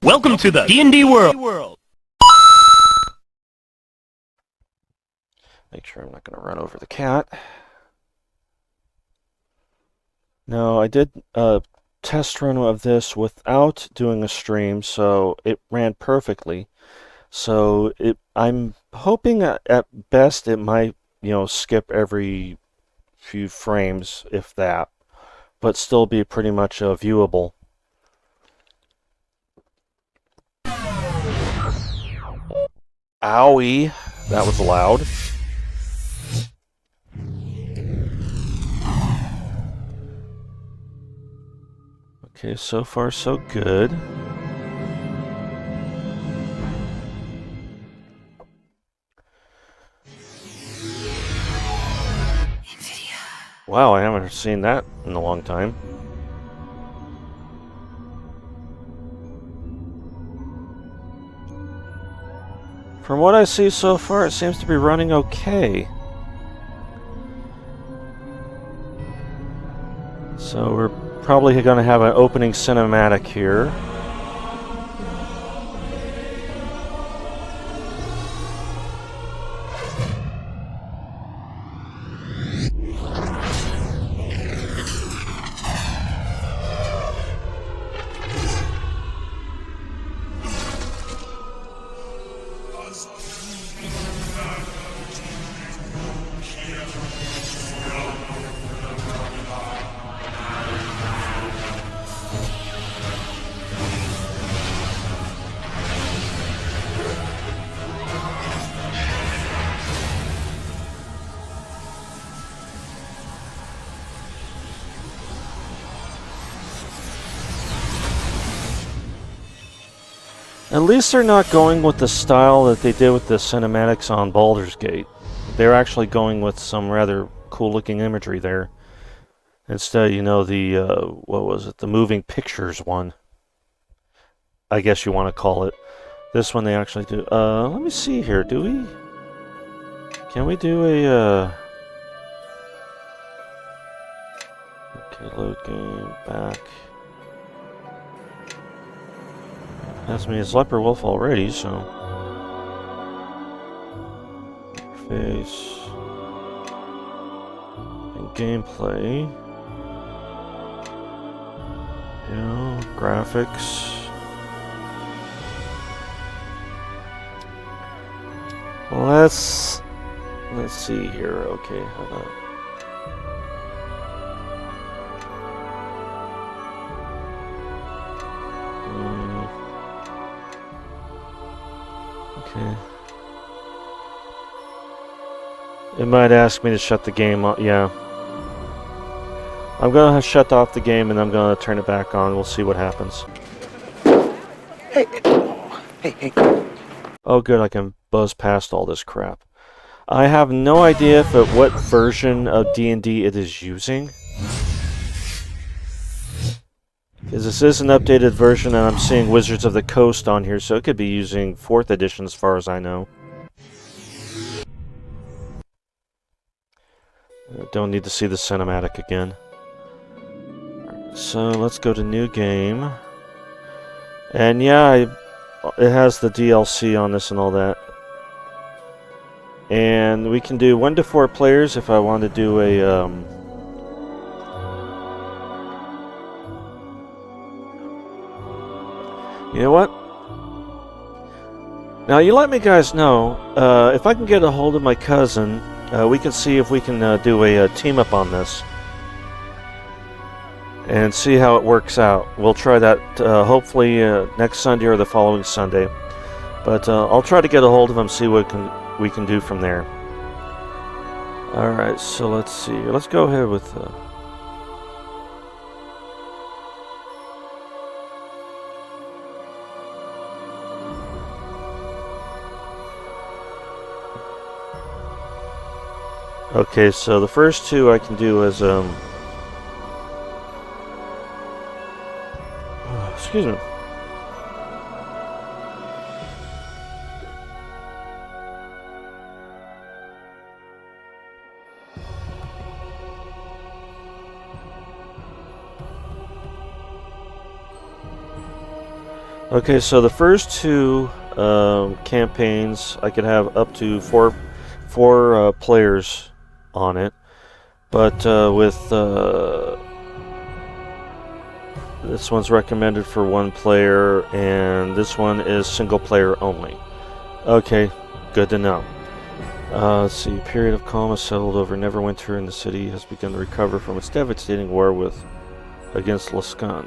Welcome to the D&D world. Make sure I'm not going to run over the cat. No, I did a test run of this without doing a stream, so it ran perfectly. So I'm hoping at best it might, skip every few frames, if that, but still be pretty much viewable. Owie, that was loud. Okay, so far so good. Wow, I haven't seen that in a long time. From what I see so far, it seems to be running okay. So we're probably going to have an opening cinematic here. At least they're not going with the style that they did with the cinematics on Baldur's Gate. They're actually going with some rather cool-looking imagery there. Instead, what was it? The moving pictures one. I guess you want to call it. This one they actually do. Let me see here. Do we? Can we do a? Okay, load game back. Has me as Leper Wolf already, so. Face. And gameplay. Yeah, graphics. Let's see here. Okay, how about. Okay. It might ask me to shut the game off. Yeah. I'm going to shut off the game and I'm going to turn it back on. We'll see what happens. Hey. Hey. Oh, good. I can buzz past all this crap. I have no idea what version of D&D it is using. Because this is an updated version, and I'm seeing Wizards of the Coast on here, so it could be using 4th edition as far as I know. Don't need to see the cinematic again. So let's go to new game. And yeah, it has the DLC on this and all that. And we can do 1 to 4 players if I want to do a... You know what? Now, you let me guys know, if I can get a hold of my cousin, we can see if we can do a team-up on this. And see how it works out. We'll try that hopefully next Sunday or the following Sunday. But I'll try to get a hold of him, see what we can do from there. Alright, so let's see. Let's go ahead with... Okay, so the first 2 I can do as excuse me. Okay, so the first two campaigns, I could have up to four players on it, but with this one's recommended for one player, and this one is single player only. Okay, good to know. Let's see. A period of calm has settled over Neverwinter, and the city has begun to recover from its devastating war against Laskan,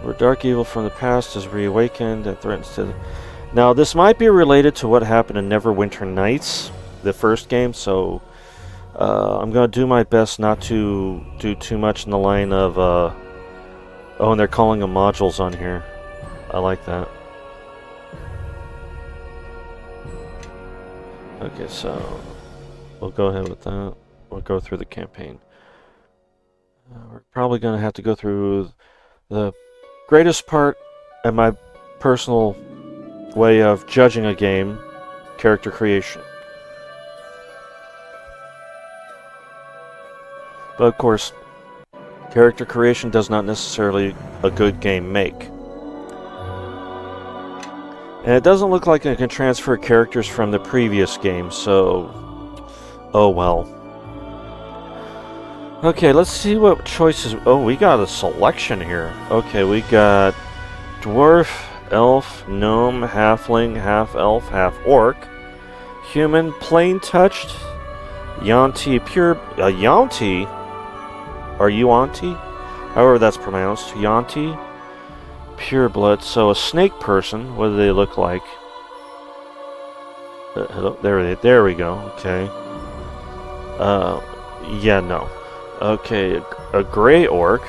where dark evil from the past has reawakened and threatens to... Now, this might be related to what happened in Neverwinter Nights, the first game, so I'm going to do my best not to do too much in the line of... oh, and they're calling them modules on here. I like that. Okay, so we'll go ahead with that. We'll go through the campaign. We're probably going to have to go through the greatest part, and my personal way of judging a game, character creation. But of course, character creation does not necessarily a good game make. And it doesn't look like I can transfer characters from the previous game, so... oh well. Okay, let's see what choices... oh, we got a selection here. Okay, we got dwarf, elf, gnome, halfling, half-elf, half-orc, human, plain-touched, Yuanti, pure... Yuanti? Are you Yuanti? However that's pronounced. Yuanti, pure blood. So a snake person. What do they look like? Hello? There we go. Okay. Yeah, no. Okay, a gray orc.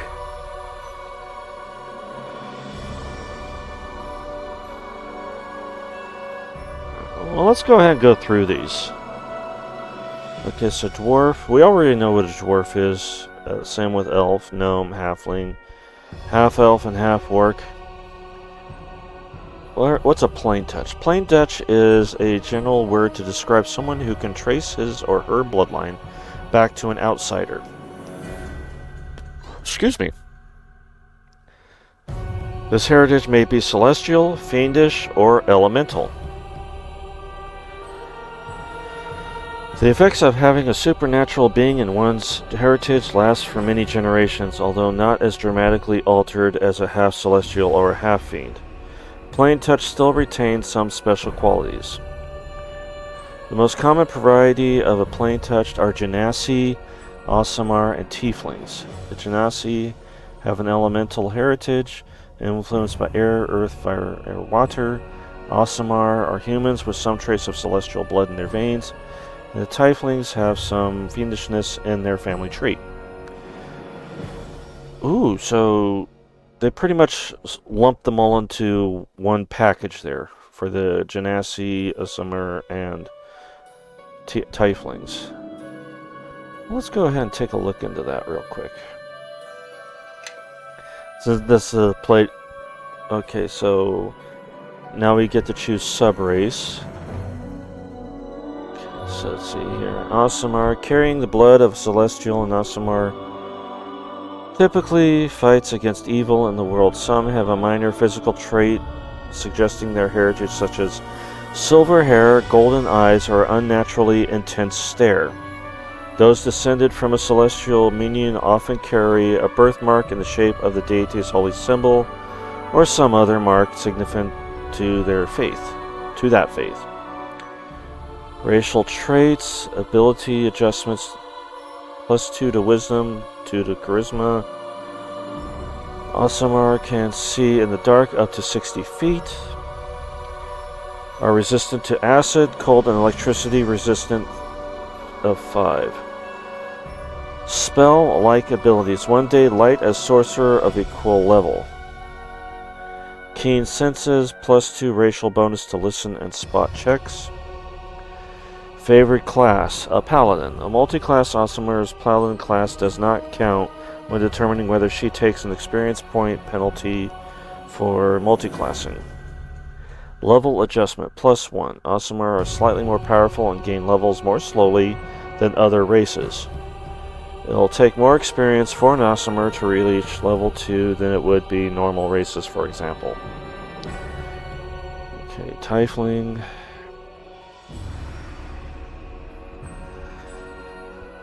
Well, let's go ahead and go through these. Okay, so dwarf. We already know what a dwarf is. Same with elf, gnome, halfling, half-elf, and half-orc. What's a plain touch? Plain touch is a general word to describe someone who can trace his or her bloodline back to an outsider. Excuse me. This heritage may be celestial, fiendish, or elemental. The effects of having a supernatural being in one's heritage last for many generations, although not as dramatically altered as a half-celestial or a half-fiend. Plain touch still retains some special qualities. The most common variety of a plain touch are genasi, Aasimar, and tieflings. The genasi have an elemental heritage influenced by air, earth, fire, and water. Aasimar are humans with some trace of celestial blood in their veins. And the tieflings have some fiendishness in their family tree. Ooh, so they pretty much lumped them all into one package there for the genasi, Aasimar, and tieflings. Let's go ahead and take a look into that real quick. So this plate. Okay, so now we get to choose subrace. So let's see here. Aasimar, carrying the blood of Celestial and Aasimar, typically fights against evil in the world. Some have a minor physical trait suggesting their heritage, such as silver hair, golden eyes, or unnaturally intense stare. Those descended from a celestial minion often carry a birthmark in the shape of the deity's holy symbol, or some other mark significant to their faith, to that faith. Racial traits, ability adjustments, +2 to wisdom, 2 to charisma. Aasimar can see in the dark up to 60 feet. Are resistant to acid, cold, and electricity, resistant of 5. Spell-like abilities. 1 day light as sorcerer of equal level. Keen senses, +2 racial bonus to listen and spot checks. Favorite class, a paladin. A multi-class Aasimar's paladin class does not count when determining whether she takes an experience point penalty for multi-classing. Level adjustment, +1. Aasimar are slightly more powerful and gain levels more slowly than other races. It'll take more experience for an Aasimar to reach level 2 than it would be normal races, for example. Tiefling.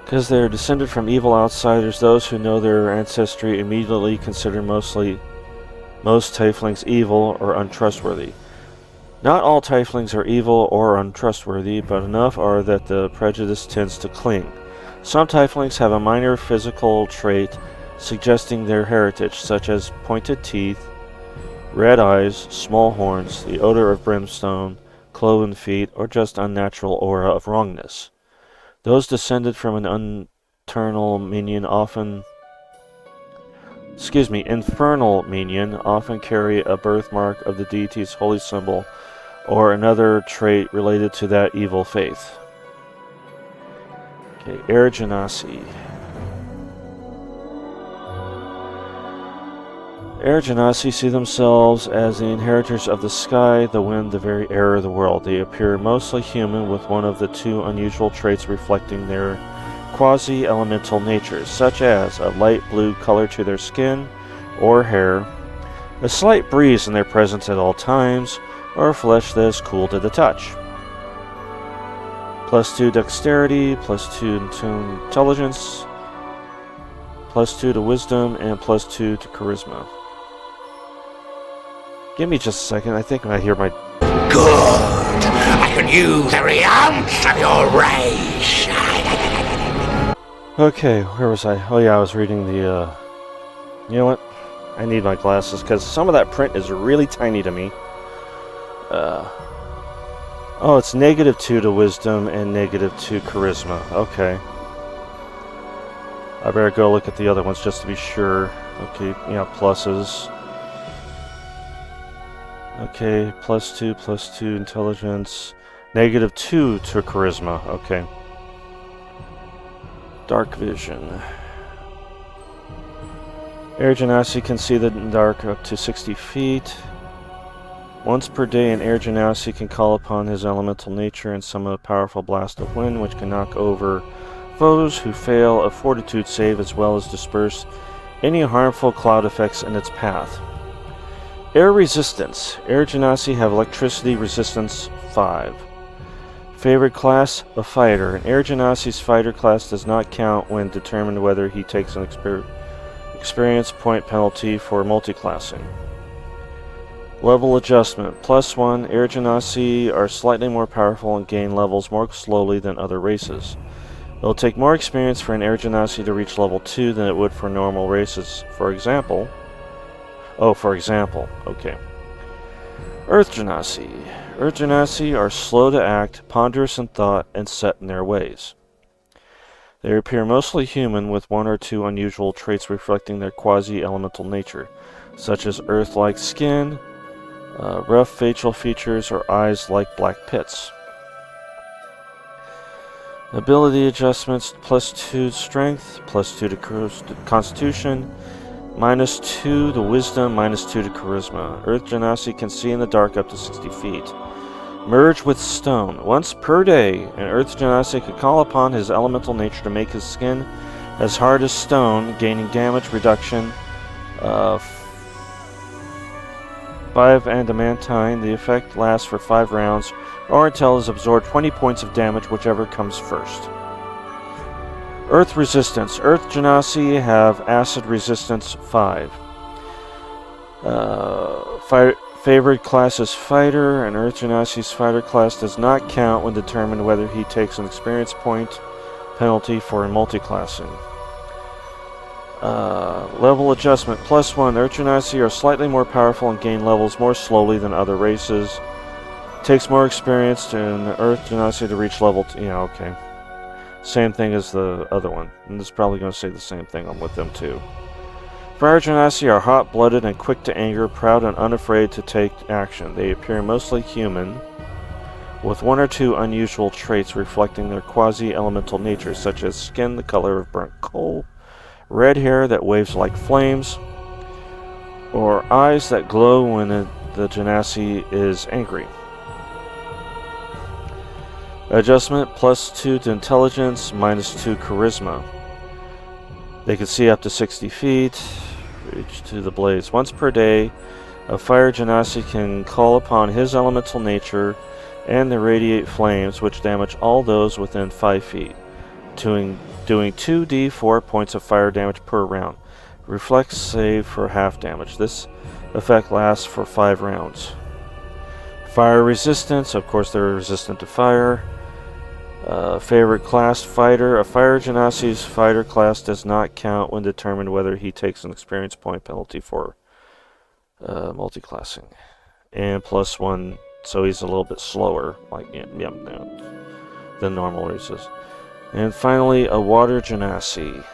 Because they're descended from evil outsiders, those who know their ancestry immediately consider most Tieflings evil or untrustworthy. Not all Tieflings are evil or untrustworthy, but enough are that the prejudice tends to cling. Some Tieflings have a minor physical trait suggesting their heritage, such as pointed teeth, red eyes, small horns, the odor of brimstone, cloven feet, or just unnatural aura of wrongness. Those descended from an infernal minion often carry a birthmark of the deity's holy symbol or another trait related to that evil faith. Okay, Air Genasi. Air Genasi see themselves as the inheritors of the sky, the wind, the very air of the world. They appear mostly human, with one of the two unusual traits reflecting their quasi-elemental natures, such as a light blue color to their skin or hair, a slight breeze in their presence at all times, or flesh that is cool to the touch. +2 dexterity, +2 intelligence, +2 to wisdom, and +2 to charisma. Give me just a second, I think I hear my... Good! I can use every ounce of your rage! Okay, where was I? Oh yeah, I was reading the, You know what? I need my glasses, because some of that print is really tiny to me. Oh, it's -2 to wisdom and -2 charisma. Okay. I better go look at the other ones just to be sure. Okay, yeah, pluses. Okay, +2 intelligence. -2 to charisma. Okay. Dark vision. Air Genasi can see the dark up to 60 feet. Once per day, an Air Genasi can call upon his elemental nature and summon a powerful blast of wind, which can knock over foes who fail a fortitude save, as well as disperse any harmful cloud effects in its path. Air resistance. Air Genasi have electricity resistance 5. Favorite class? A fighter. An Air Genasi's fighter class does not count when determined whether he takes an experience point penalty for multiclassing. Level adjustment. +1. Air Genasi are slightly more powerful and gain levels more slowly than other races. It will take more experience for an Air Genasi to reach level 2 than it would for normal races. For example, okay. Earth Genasi. Earth Genasi are slow to act, ponderous in thought, and set in their ways. They appear mostly human, with one or two unusual traits reflecting their quasi-elemental nature, such as earth-like skin, rough facial features, or eyes like black pits. Ability adjustments: +2 strength, +2 to constitution, -2 to wisdom, -2 to charisma. Earth Genasi can see in the dark up to 60 feet. Merge with stone. Once per day, an Earth Genasi can call upon his elemental nature to make his skin as hard as stone, gaining damage reduction 5 adamantine. The effect lasts for 5 rounds, or until it has absorbed 20 points of damage, whichever comes first. Earth resistance. Earth Genasi have acid resistance 5. Favorite class is fighter. An Earth Genasi's fighter class does not count when determined whether he takes an experience point penalty for multiclassing. Level adjustment: +1. Earth Genasi are slightly more powerful and gain levels more slowly than other races. Takes more experience to an Earth Genasi to reach level 2. Yeah, okay. Same thing as the other one. And this is probably going to say the same thing with them too. Fire Genasi are hot-blooded and quick to anger, proud and unafraid to take action. They appear mostly human, with one or two unusual traits reflecting their quasi-elemental nature, such as skin the color of burnt coal, red hair that waves like flames, or eyes that glow when the Genasi is angry. Adjustment: +2 to intelligence, -2 charisma. They can see up to 60 feet, reach to the blaze. Once per day, A fire genasi can call upon his elemental nature and the radiate flames, which damage all those within 5 feet, doing 2d4 points of fire damage per round. Reflex save for half damage. This effect lasts for 5 rounds. Fire resistance, of course they're resistant to fire. Favorite class, fighter. A fire genasi's fighter class does not count when determined whether he takes an experience point penalty for multiclassing. And +1, so he's a little bit slower, like than normal races. And finally, a water genasi.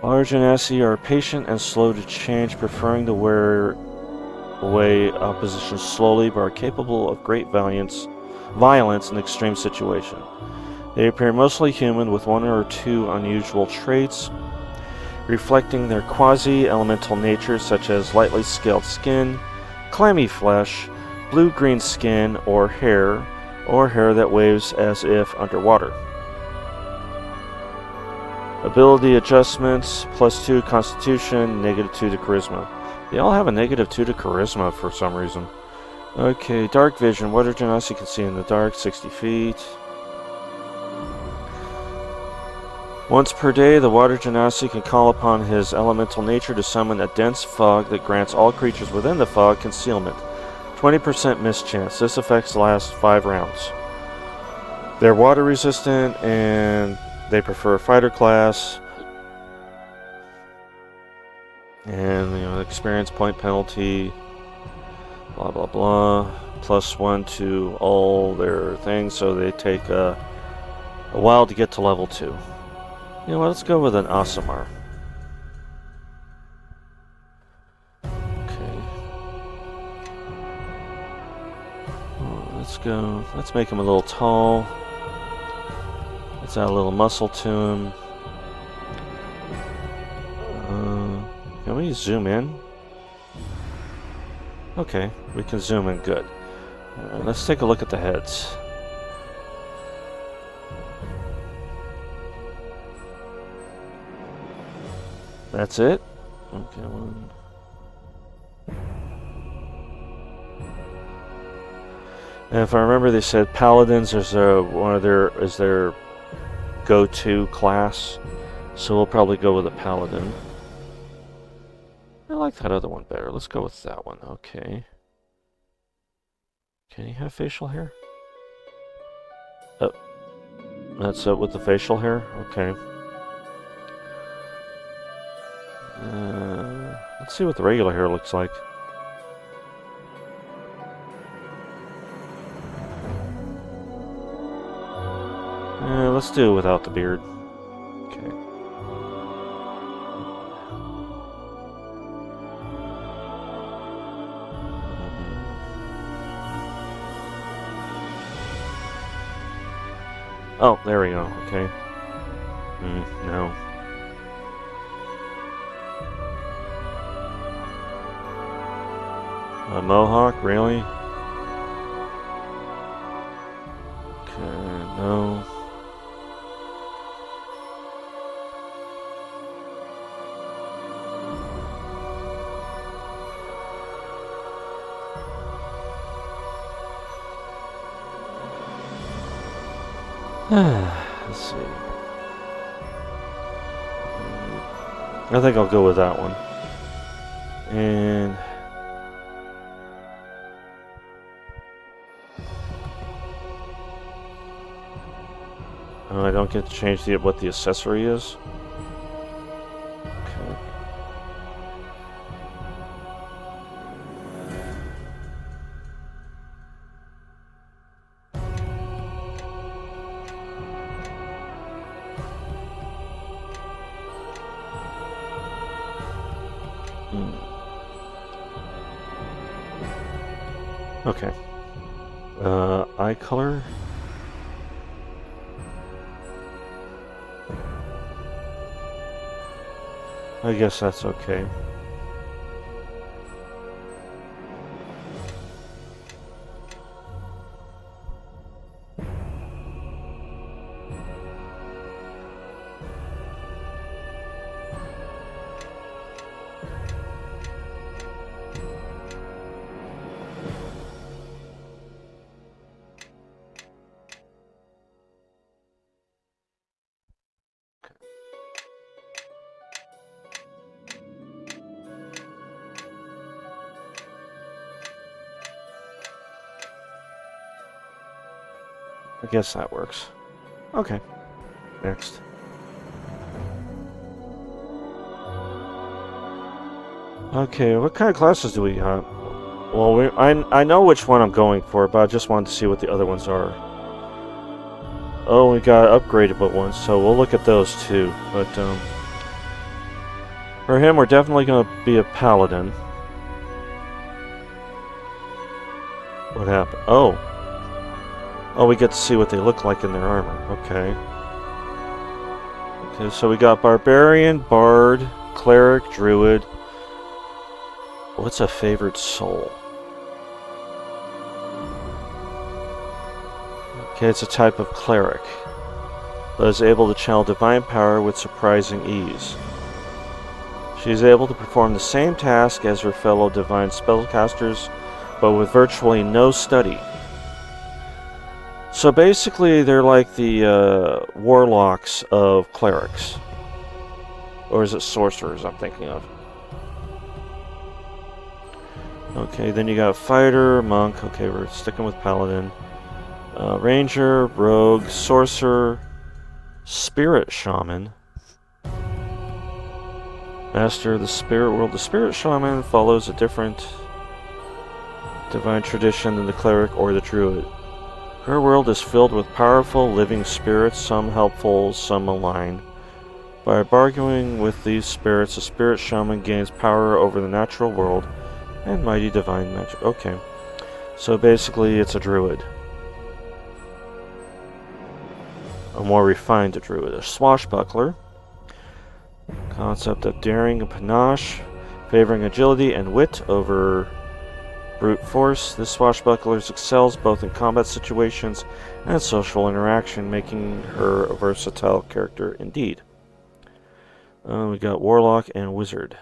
Water genasi are patient and slow to change, preferring to wear away opposition slowly, but are capable of great violence in extreme situation. They appear mostly human with 1 or 2 unusual traits, reflecting their quasi-elemental nature, such as lightly scaled skin, clammy flesh, blue-green skin, or hair that waves as if underwater. Ability adjustments, +2 Constitution, -2 to Charisma. They all have a -2 to Charisma for some reason. Okay, Dark Vision. Water genasi can see in the dark, 60 feet. Once per day, the Water genasi can call upon his elemental nature to summon a dense fog that grants all creatures within the fog concealment. 20% mischance. This effect lasts 5 rounds. They're water resistant and they prefer a fighter class. And, experience point penalty, blah, blah, blah. +1 to all their things, so they take a while to get to level 2. You know what, let's go with an Aasimar. Okay. Let's make him a little tall. Let's add a little muscle to him. Can we zoom in? Okay, we can zoom in, good. Let's take a look at the heads. That's it? Okay, one. And if I remember, they said paladins is their go-to class, so we'll probably go with a paladin. I like that other one better. Let's go with that one. Okay. Can he have facial hair? Oh, that's it with the facial hair. Okay. Let's see what the regular hair looks like. Let's do it without the beard. Okay. Oh, there we go. Okay. No. A mohawk, really? Okay, no. Let's see. I think I'll go with that one. And I don't get to change what the accessory is. Okay. Okay. Eye color. I guess that's okay. I guess that works. Okay. Next. Okay, what kind of classes do we have? Well, I know which one I'm going for, but I just wanted to see what the other ones are. Oh, we got upgraded but ones, so we'll look at those too. But for him, we're definitely going to be a paladin. What happened? Oh. Oh, we get to see what they look like in their armor. Okay. Okay, so we got barbarian, bard, cleric, druid. What's a favored soul? Okay, it's a type of cleric that is able to channel divine power with surprising ease. She is able to perform the same task as her fellow divine spellcasters, but with virtually no study. So basically, they're like the warlocks of clerics. Or is it sorcerers I'm thinking of? Okay, then you got fighter, monk. Okay, we're sticking with paladin. Ranger, rogue, sorcerer, spirit shaman. Master of the spirit world. The spirit shaman follows a different divine tradition than the cleric or the druid. Her world is filled with powerful living spirits, some helpful, some malign. By bargaining with these spirits, the spirit shaman gains power over the natural world and mighty divine magic. Okay, so basically it's a druid. A more refined druid. A swashbuckler. Concept of daring and panache, favoring agility and wit over brute force. This swashbuckler excels both in combat situations and social interaction, making her a versatile character indeed. We got warlock and wizard.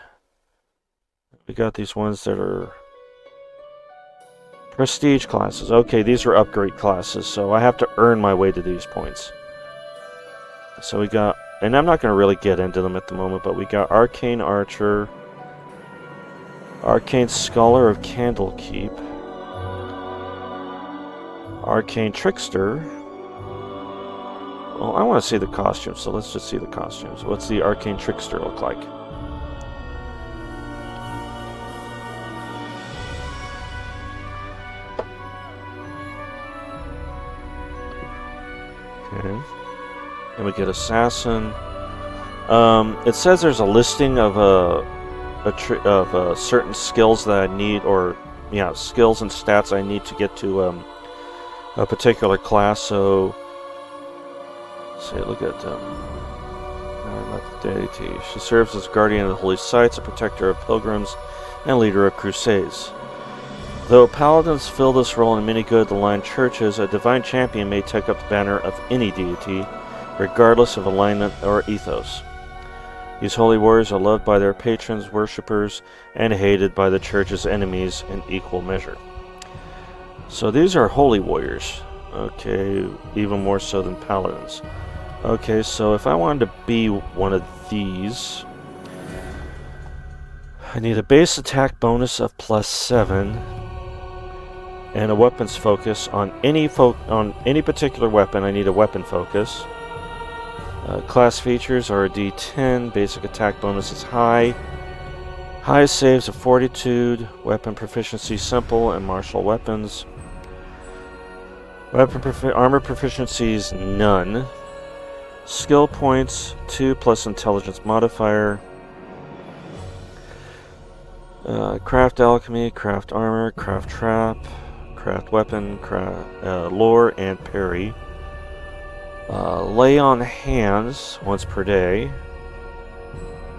We got these ones that are prestige classes. Okay, these are upgrade classes, so I have to earn my way to these points. So we got, and I'm not going to really get into them at the moment, but we got Arcane Archer, Arcane Scholar of Candlekeep, Arcane Trickster. Well, I want to see the costumes, so let's just see the costumes. What's the Arcane Trickster look like? Okay. And we get Assassin. It says there's a listing of certain skills that I need, or yeah, skills and stats I need to get to a particular class. So, say, look at deity. She serves as guardian of the holy sites, a protector of pilgrims, and leader of crusades. Though paladins fill this role in many good-aligned churches, a divine champion may take up the banner of any deity, regardless of alignment or ethos. These holy warriors are loved by their patrons, worshippers, and hated by the church's enemies in equal measure. So these are holy warriors. Okay, even more so than paladins. Okay, so if I wanted to be one of these, I need a base attack bonus of +7 and a weapons focus on any particular weapon. I need a weapon focus. Class features are a D10. Basic attack bonus is high. High saves of fortitude. Weapon proficiency simple and martial weapons. Armor proficiencies none. Skill points 2 plus intelligence modifier. Craft alchemy, craft armor, craft trap, craft weapon, lore, and parry. Lay on hands once per day.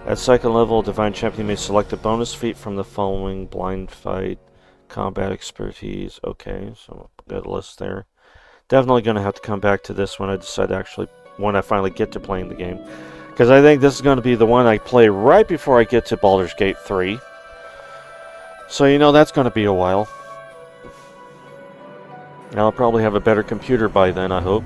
At second level, Divine Champion may select a bonus feat from the following: blind fight, combat expertise. Okay, so got a list there. Definitely going to have to come back to this when I decide when I finally get to playing the game, because I think this is going to be the one I play right before I get to Baldur's Gate 3. So you know that's going to be a while. And I'll probably have a better computer by then, I hope.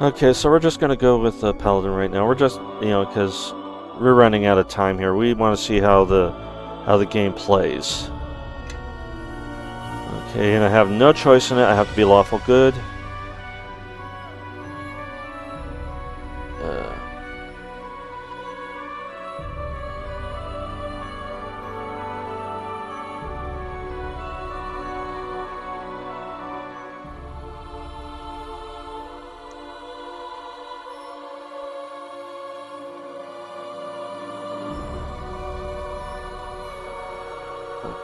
Okay, so we're just going to go with Paladin right now. We're just, because we're running out of time here. We want to see how the game plays. Okay, and I have no choice in it. I have to be lawful good.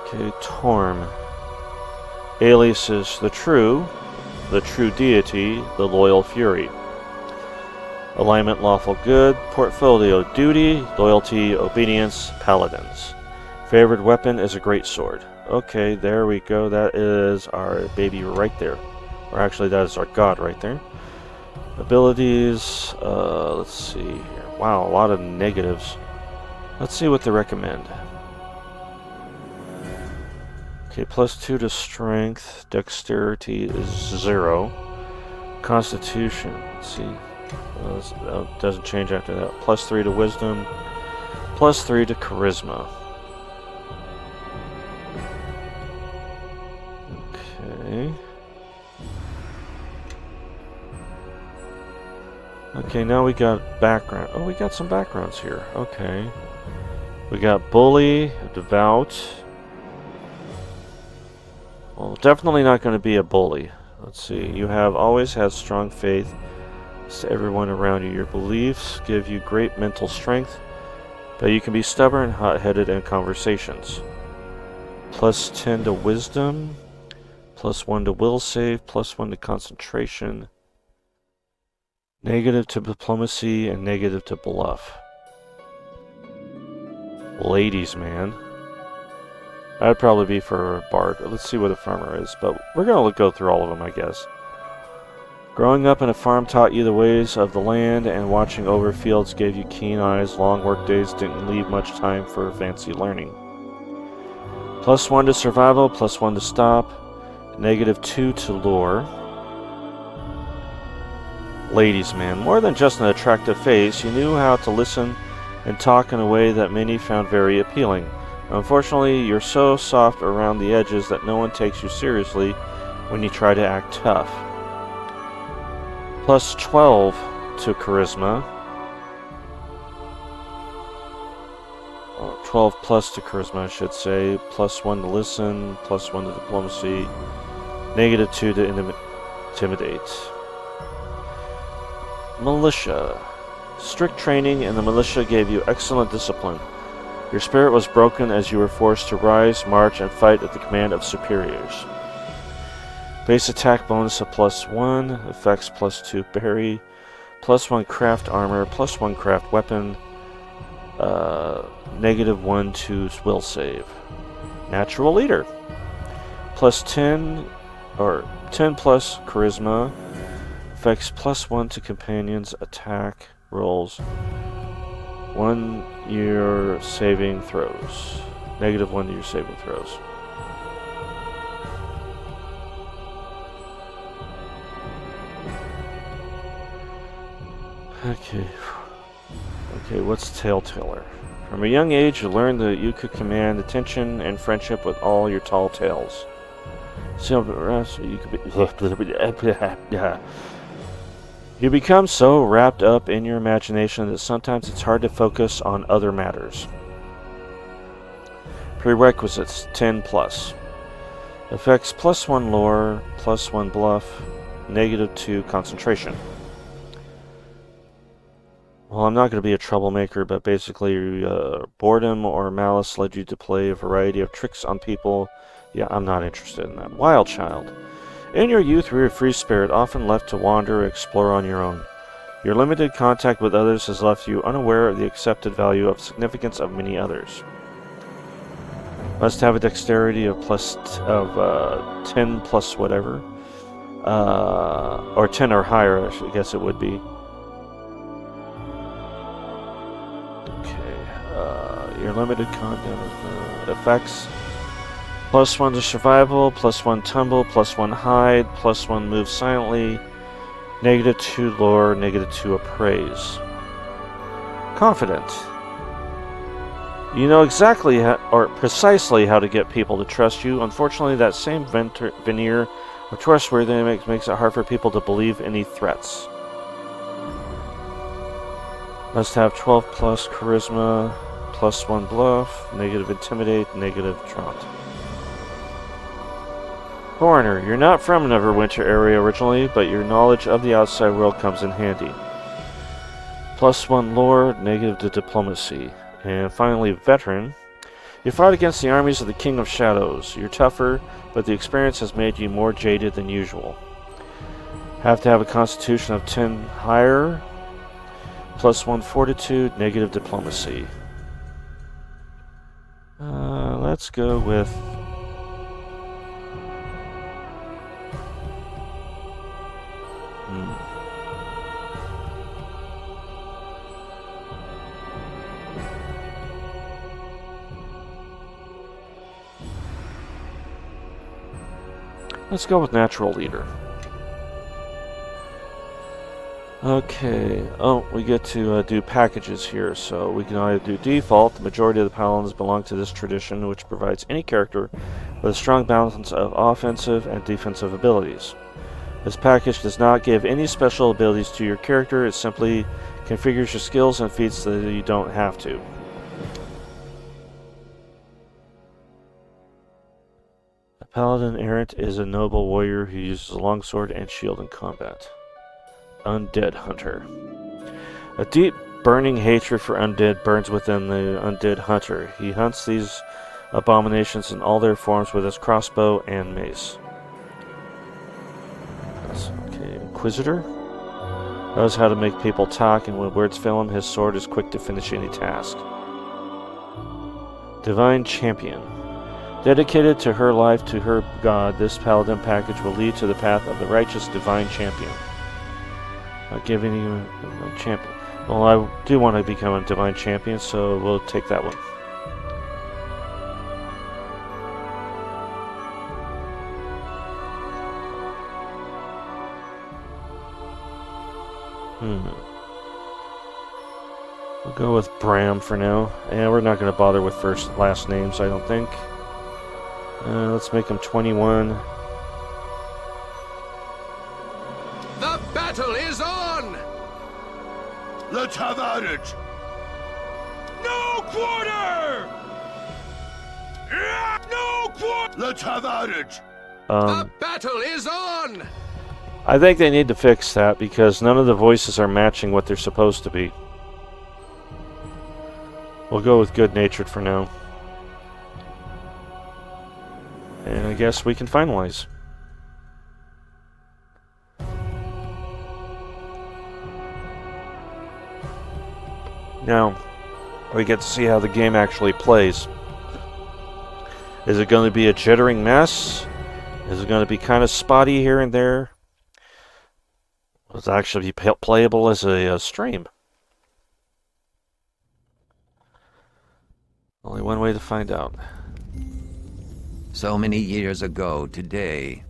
Okay, Torm. Aliases the true deity, the loyal fury. Alignment lawful good, portfolio duty, loyalty, obedience, paladins. Favored weapon is a greatsword. Okay, there we go. That is our baby right there. Or actually, that is our god right there. Abilities, let's see here. Wow, a lot of negatives. Let's see what they recommend. Okay, +2 to strength. Dexterity is 0. Constitution, let's see. Doesn't change after that. +3 to wisdom. +3 to charisma. Okay. Okay, now we got background. Oh, we got some backgrounds here. Okay. We got bully, devout. Well, definitely not going to be a bully. Let's see. You have always had strong faith to everyone around you. Your beliefs give you great mental strength, but you can be stubborn, hot-headed in conversations. +10 to wisdom, +1 to will save, +1 to concentration, negative to diplomacy, and negative to bluff. Ladies, man. That'd probably be for a bard. Let's see what a farmer is, but we're going to go through all of them, I guess. Growing up in a farm taught you the ways of the land, and watching over fields gave you keen eyes. Long work days didn't leave much time for fancy learning. +1 to survival, +1 to stop, -2 to lore. Ladies, man, more than just an attractive face, you knew how to listen and talk in a way that many found very appealing. Unfortunately, you're so soft around the edges that no one takes you seriously when you try to act tough. +12 to charisma. 12 plus to charisma, I should say. +1 to listen, +1 to diplomacy, -2 to intimidate. Militia. Strict training in the militia gave you excellent discipline. Your spirit was broken as you were forced to rise, march, and fight at the command of superiors. Base attack bonus of +1, effects +2 berry, +1 craft armor, +1 craft weapon, -1 to will save. Natural leader. +10 or 10 plus charisma, effects +1 to companions, attack rolls. 1 your saving throws. -1 to your saving throws. Okay, what's Telltaler? From a young age, you learned that you could command attention and friendship with all your tall tales. So you could be... You become so wrapped up in your imagination that sometimes it's hard to focus on other matters. Prerequisites 10 plus. Effects +1 lore, +1 bluff, -2 concentration. Well, I'm not going to be a troublemaker, but basically boredom or malice led you to play a variety of tricks on people. Yeah, I'm not interested in that. Wild child. In your youth, you were a free spirit, often left to wander or explore on your own. Your limited contact with others has left you unaware of the accepted value of significance of many others. Must have a dexterity of 10 plus whatever. Or 10 or higher, I guess it would be. Okay, your limited content effects. +1 to survival, +1 tumble, +1 hide, +1 move silently, -2 lore, -2 appraise. Confident. You know exactly or precisely how to get people to trust you. Unfortunately, that same veneer of trustworthiness makes it hard for people to believe any threats. Must have 12 plus charisma, plus 1 bluff, negative intimidate, negative trot. Foreigner, you're not from Neverwinter area originally, but your knowledge of the outside world comes in handy. Plus 1 lore, negative to diplomacy. And finally, veteran. You fought against the armies of the King of Shadows. You're tougher, but the experience has made you more jaded than usual. Have to have a constitution of 10 higher, plus 1 fortitude, negative diplomacy. Let's go with... Let's go with natural leader. Okay. Oh, we get to do packages here, so we can either do default. The majority of the paladins belong to this tradition, which provides any character with a strong balance of offensive and defensive abilities. This package does not give any special abilities to your character. It simply configures your skills and feats so that you don't have to. A paladin errant is a noble warrior who uses a longsword and shield in combat. Undead hunter. A deep, burning hatred for undead burns within the undead hunter. He hunts these abominations in all their forms with his crossbow and mace. Okay, Inquisitor. Knows how to make people talk, and when words fail him, his sword is quick to finish any task. Divine Champion. Dedicated to her life to her god, this paladin package will lead to the path of the righteous Divine Champion. Not giving you a champion. Well, I do want to become a Divine Champion, so we'll take that one. We'll go with Bram for now. And we're not going to bother with last names, I don't think. Let's make him 21. The battle is on! Let's have at it! No quarter! No quarter! Let's have at it! The battle is on! I think they need to fix that because none of the voices are matching what they're supposed to be. We'll go with good-natured for now. And I guess we can finalize. Now, we get to see how the game actually plays. Is it going to be a jittering mess? Is it going to be kind of spotty here and there? Will it actually be playable as a stream? Only one way to find out. So many years ago today.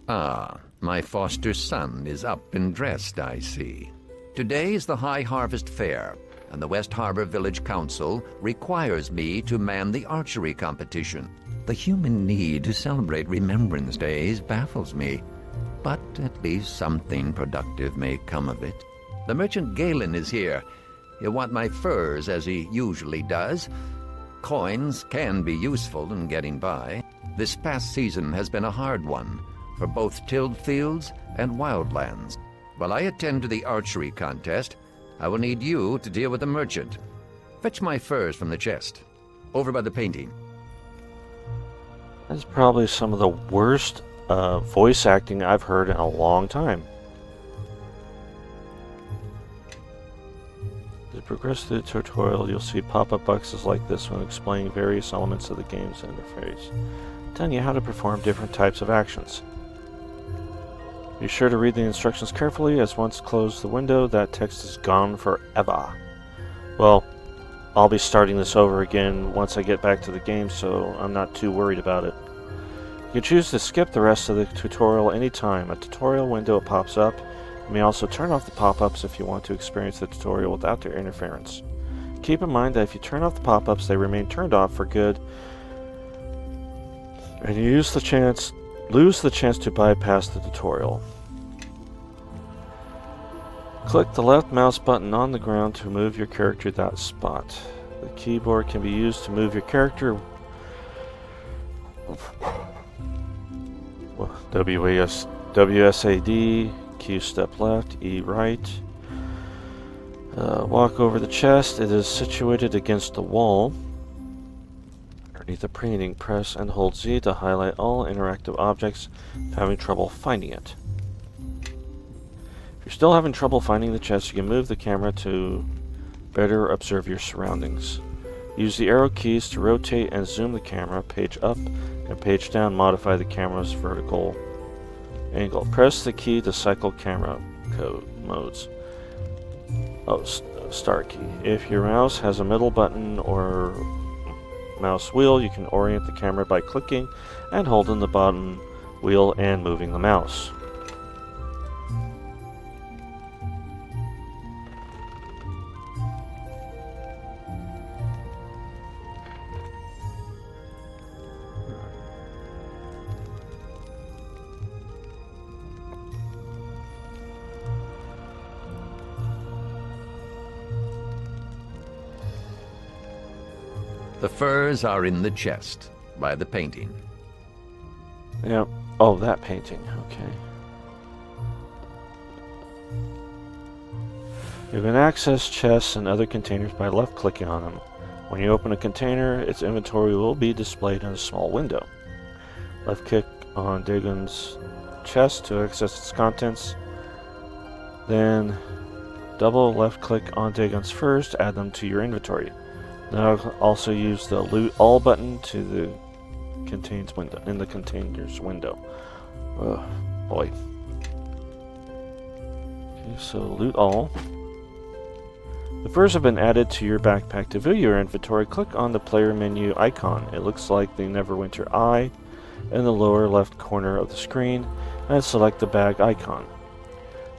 Ah, my foster son is up and dressed, I see. Today is the High Harvest Fair, and the West Harbor Village Council requires me to man the archery competition. The human need to celebrate Remembrance Days baffles me, but at least something productive may come of it. The merchant Galen is here. He'll want my furs, as he usually does. Coins can be useful in getting by. This past season has been a hard one for both tilled fields and wildlands. While I attend to the archery contest, I will need you to deal with the merchant. Fetch my furs from the chest, over by the painting. That's probably some of the worst voice acting I've heard in a long time. As you progress through the tutorial, you'll see pop-up boxes like this when explaining various elements of the game's interface, telling you how to perform different types of actions. Be sure to read the instructions carefully, as once closed the window, that text is gone forever. Well, I'll be starting this over again once I get back to the game, so I'm not too worried about it. You can choose to skip the rest of the tutorial anytime. A tutorial window pops up. You may also turn off the pop-ups if you want to experience the tutorial without their interference. Keep in mind that if you turn off the pop-ups, they remain turned off for good, and you lose the chance to bypass the tutorial. Click the left mouse button on the ground to move your character to that spot. The keyboard can be used to move your character WSAD, Q step left, E right. Walk over the chest. It is situated against the wall. Underneath the painting, press and hold Z to highlight all interactive objects if having trouble finding it. If you're still having trouble finding the chest, you can move the camera to better observe your surroundings. Use the arrow keys to rotate and zoom the camera. Page up and page down modify the camera's vertical angle. Press the key to cycle camera modes. Start key. If your mouse has a middle button or mouse wheel, you can orient the camera by clicking and holding the button wheel and moving the mouse. The furs are in the chest, by the painting. Yeah. Oh, that painting. Okay. You can access chests and other containers by left-clicking on them. When you open a container, its inventory will be displayed in a small window. Left-click on Dagon's chest to access its contents. Then double left-click on Dagon's furs to add them to your inventory. Now also use the Loot All button to the contains window in the containers window. Oh boy. Okay, so Loot All. The furs have been added to your backpack. To view your inventory, click on the player menu icon. It looks like the Neverwinter eye in the lower left corner of the screen, and select the bag icon.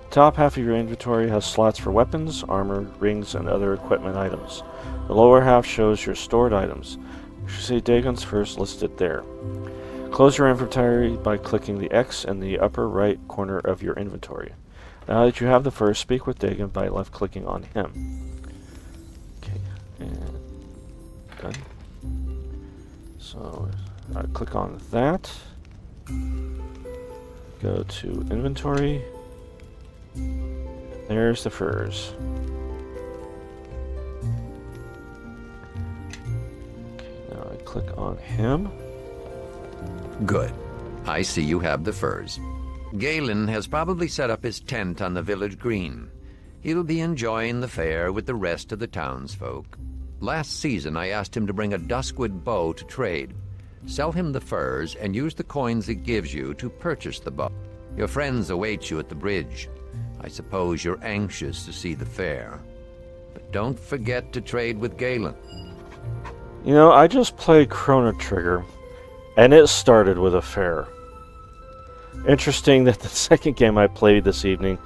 The top half of your inventory has slots for weapons, armor, rings, and other equipment items. The lower half shows your stored items. You should see Dagon's furs listed there. Close your inventory by clicking the X in the upper right corner of your inventory. Now that you have the furs, speak with Dagon by left-clicking on him. Okay, and done. So, click on that. Go to inventory. There's the furs. Click on him. Good. I see you have the furs. Galen has probably set up his tent on the village green. He'll be enjoying the fair with the rest of the townsfolk. Last season, I asked him to bring a duskwood bow to trade. Sell him the furs and use the coins it gives you to purchase the bow. Your friends await you at the bridge. I suppose you're anxious to see the fair. But don't forget to trade with Galen. You know, I just played Chrono Trigger, and it started with a fair. Interesting that the second game I played this evening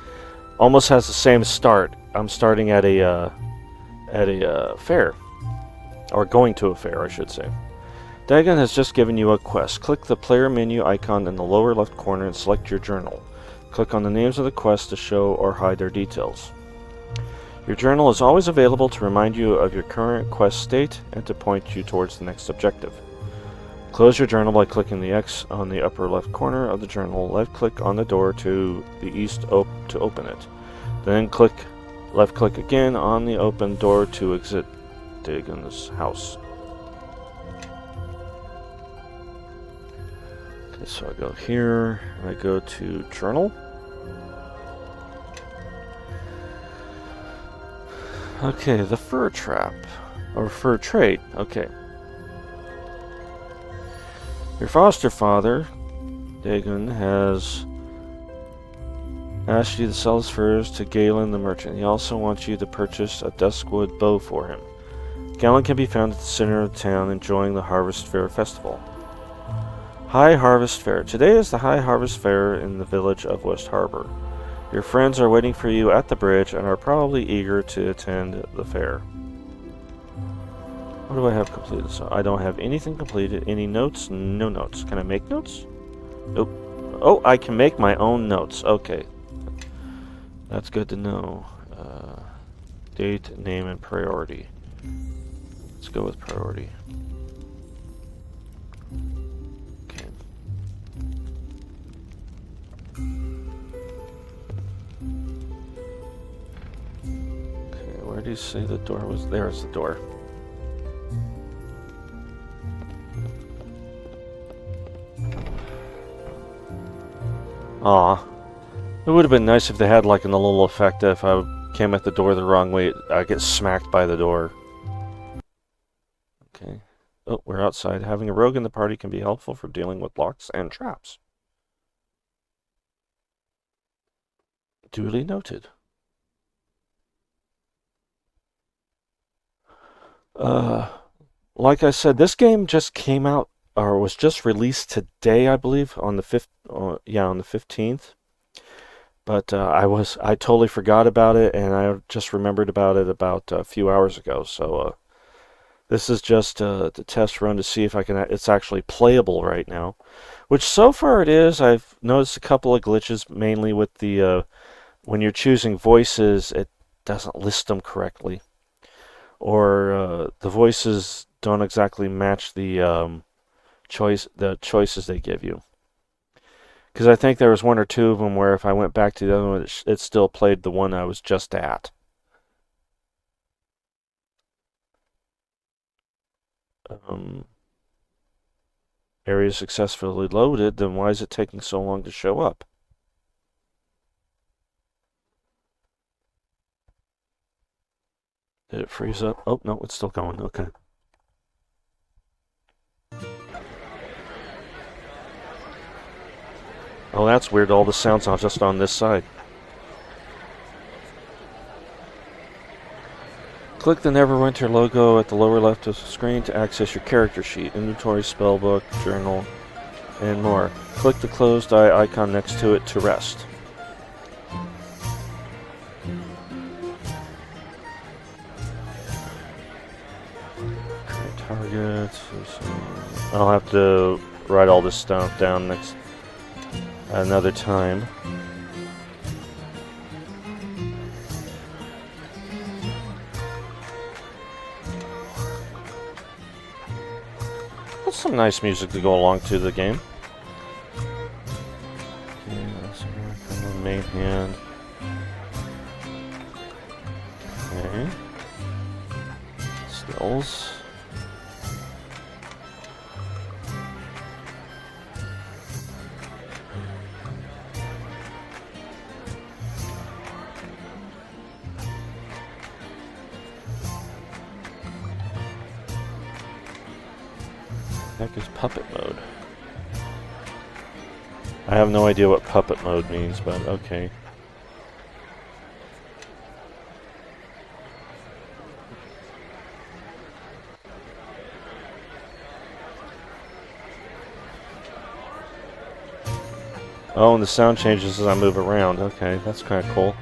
almost has the same start. I'm starting at a fair, or going to a fair, I should say. Dagon has just given you a quest. Click the player menu icon in the lower left corner and select your journal. Click on the names of the quests to show or hide their details. Your journal is always available to remind you of your current quest state and to point you towards the next objective. Close your journal by clicking the X on the upper left corner of the journal. Left-click on the door to the east to open it. Then left-click again on the open door to exit Dagon's house. Okay, so I go here, and I go to journal. Okay, the fur trap, or fur trade, okay. Your foster father, Dagon, has asked you to sell his furs to Galen the merchant. He also wants you to purchase a duskwood bow for him. Galen can be found at the center of town enjoying the Harvest Fair festival. High Harvest Fair. Today is the High Harvest Fair in the village of West Harbor. Your friends are waiting for you at the bridge and are probably eager to attend the fair. What do I have completed? So I don't have anything completed. Any notes? No notes. Can I make notes? Nope. Oh, I can make my own notes. Okay. That's good to know. Date, name, and priority. Let's go with priority. Okay. Okay, where do you say the door was? There's the door. Aw. It would have been nice if they had like a little effect that if I came at the door the wrong way, I get smacked by the door. Okay. Oh, we're outside. Having a rogue in the party can be helpful for dealing with locks and traps. Duly noted. Like I said, this game just came out, or was just released today, I believe, on the 5th, yeah, on the 15th. But I totally forgot about it, and I just remembered about it about a few hours ago. So this is just the test run to see if I can. It's actually playable right now, which so far it is. I've noticed a couple of glitches, mainly with the when you're choosing voices, it doesn't list them correctly, or the voices don't exactly match the choices they give you. Because I think there was one or two of them where if I went back to the other one, it still played the one I was just at. Area successfully loaded, then why is it taking so long to show up? Did it freeze up? Oh, no, it's still going. Okay. Oh, that's weird. All the sounds are just on this side. Click the Neverwinter logo at the lower left of the screen to access your character sheet, inventory, spellbook, journal, and more. Click the closed eye icon next to it to rest. Create targets. I'll have to write all this stuff down next another time. That's some nice music to go along to the game. Okay, that's the main hand. Okay. Skills. Heck is puppet mode? I have no idea what puppet mode means, but okay. Oh, and the sound changes as I move around. Okay, that's kind of cool.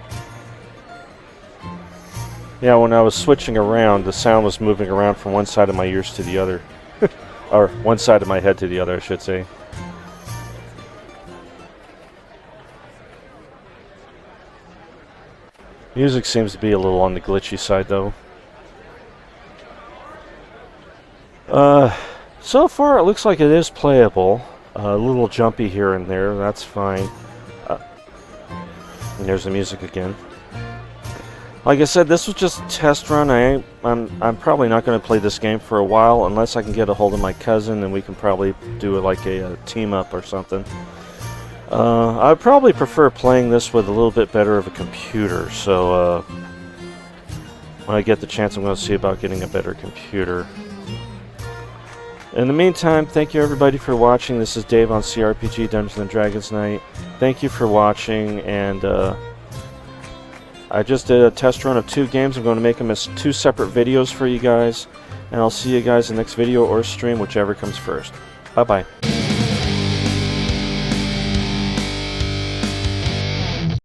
Yeah, when I was switching around, the sound was moving around from one side of my ears to the other. Or one side of my head to the other, I should say. Music seems to be a little on the glitchy side, though. So far it looks like it is playable. A little jumpy here and there, that's fine. And there's the music again. Like I said, this was just a test run. I'm probably not going to play this game for a while unless I can get a hold of my cousin and we can probably do like a team up or something. I probably prefer playing this with a little bit better of a computer. So when I get the chance, I'm going to see about getting a better computer. In the meantime, thank you everybody for watching. This is Dave on CRPG Dungeons & Dragons Night. Thank you for watching, and I just did a test run of 2 games. I'm going to make them as 2 separate videos for you guys. And I'll see you guys in the next video or stream, whichever comes first. Bye-bye.